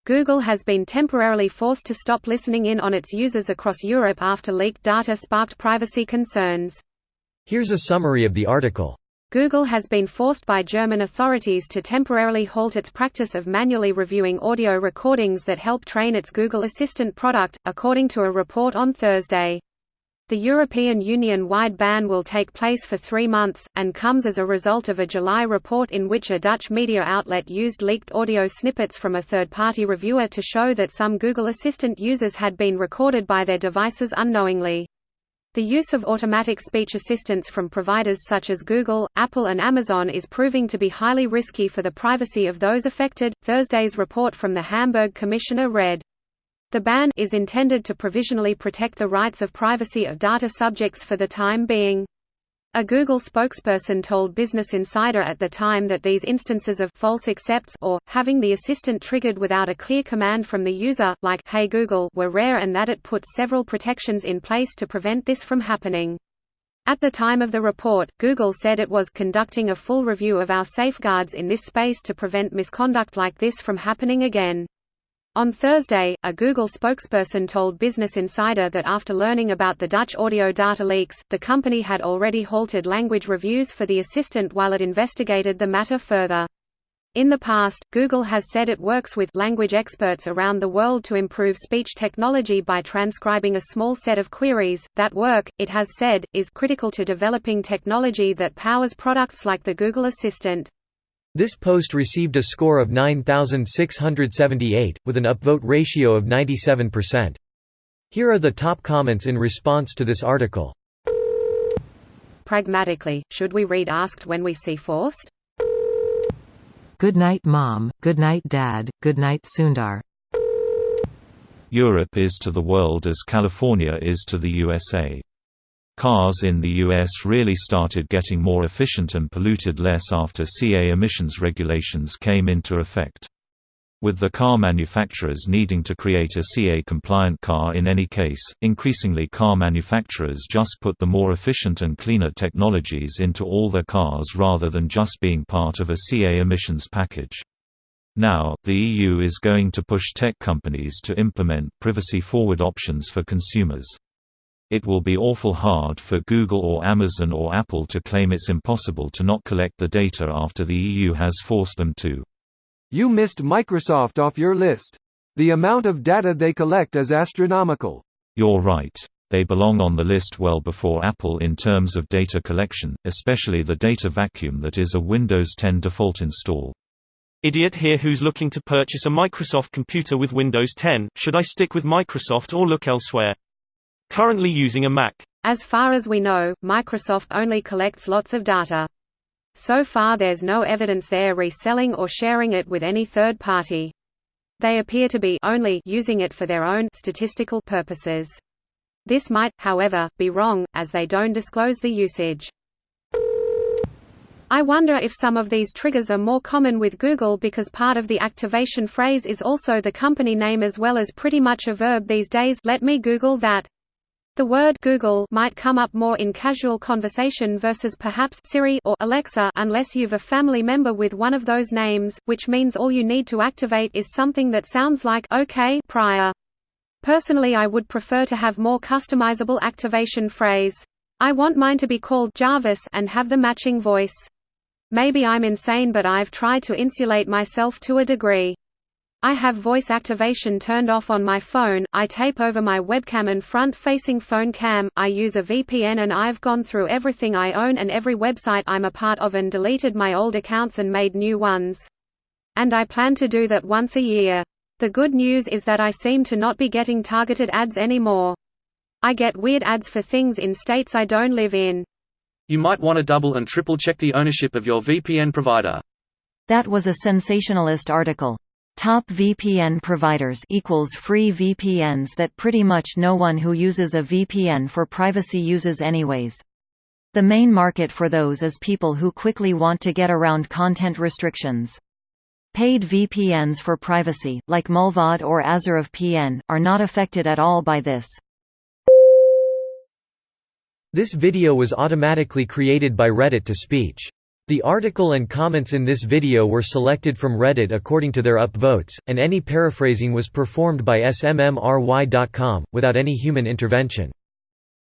Google has been temporarily forced to stop listening in on its users across Europe after leaked data sparked privacy concerns. Here's a summary of the article. Google has been forced by German authorities to temporarily halt its practice of manually reviewing audio recordings that help train its Google Assistant product, according to a report on Thursday. The European Union-wide ban will take place for 3 months, and comes as a result of a July report in which a Dutch media outlet used leaked audio snippets from a third-party reviewer to show that some Google Assistant users had been recorded by their devices unknowingly. The use of automatic speech assistants from providers such as Google, Apple and Amazon is proving to be highly risky for the privacy of those affected. Thursday's report from the Hamburg Commissioner read, "The ban is intended to provisionally protect the rights of privacy of data subjects for the time being." A Google spokesperson told Business Insider at the time that these instances of false accepts or having the assistant triggered without a clear command from the user, like "Hey Google," were rare and that it put several protections in place to prevent this from happening. At the time of the report, Google said it was conducting a full review of our safeguards in this space to prevent misconduct like this from happening again. On Thursday, a Google spokesperson told Business Insider that after learning about the Dutch audio data leaks, the company had already halted language reviews for the assistant while it investigated the matter further. In the past, Google has said it works with language experts around the world to improve speech technology by transcribing a small set of queries. That work, it has said, is critical to developing technology that powers products like the Google Assistant. This post received a score of 9,678, with an upvote ratio of 97%. Here are the top comments in response to this article. Pragmatically, should we read asked when we see forced? Good night Mom, good night Dad, good night Sundar. Europe is to the world as California is to the USA. Cars in the U.S. really started getting more efficient and polluted less after CA emissions regulations came into effect. With the car manufacturers needing to create a CA-compliant car in any case, increasingly car manufacturers just put the more efficient and cleaner technologies into all their cars rather than just being part of a CA emissions package. Now, the EU is going to push tech companies to implement privacy-forward options for consumers. It will be awful hard for Google or Amazon or Apple to claim it's impossible to not collect the data after the EU has forced them to. You missed Microsoft off your list. The amount of data they collect is astronomical. You're right. They belong on the list well before Apple in terms of data collection, especially the data vacuum that is a Windows 10 default install. Idiot here who's looking to purchase a Microsoft computer with Windows 10, should I stick with Microsoft or look elsewhere? Currently using a Mac. As far as we know, Microsoft only collects lots of data. So far there's no evidence they're reselling or sharing it with any third party. They appear to be only using it for their own statistical purposes. This might, however, be wrong, as they don't disclose the usage. I wonder if some of these triggers are more common with Google because part of the activation phrase is also the company name as well as pretty much a verb these days. Let me Google that. The word Google might come up more in casual conversation versus perhaps Siri or Alexa unless you've a family member with one of those names, which means all you need to activate is something that sounds like OK prior. Personally, I would prefer to have more customizable activation phrase. I want mine to be called Jarvis and have the matching voice. Maybe I'm insane, but I've tried to insulate myself to a degree. I have voice activation turned off on my phone, I tape over my webcam and front-facing phone cam, I use a VPN, and I've gone through everything I own and every website I'm a part of and deleted my old accounts and made new ones. And I plan to do that once a year. The good news is that I seem to not be getting targeted ads anymore. I get weird ads for things in states I don't live in. You might want to double and triple check the ownership of your VPN provider. That was a sensationalist article. Top VPN providers equals free VPNs that pretty much no one who uses a VPN for privacy uses anyways. The main market for those is people who quickly want to get around content restrictions. Paid VPNs for privacy, like Mullvad or AzurVPN, are not affected at all by this. This video was automatically created by Reddit to Speech. The article and comments in this video were selected from Reddit according to their upvotes, and any paraphrasing was performed by smmry.com, without any human intervention.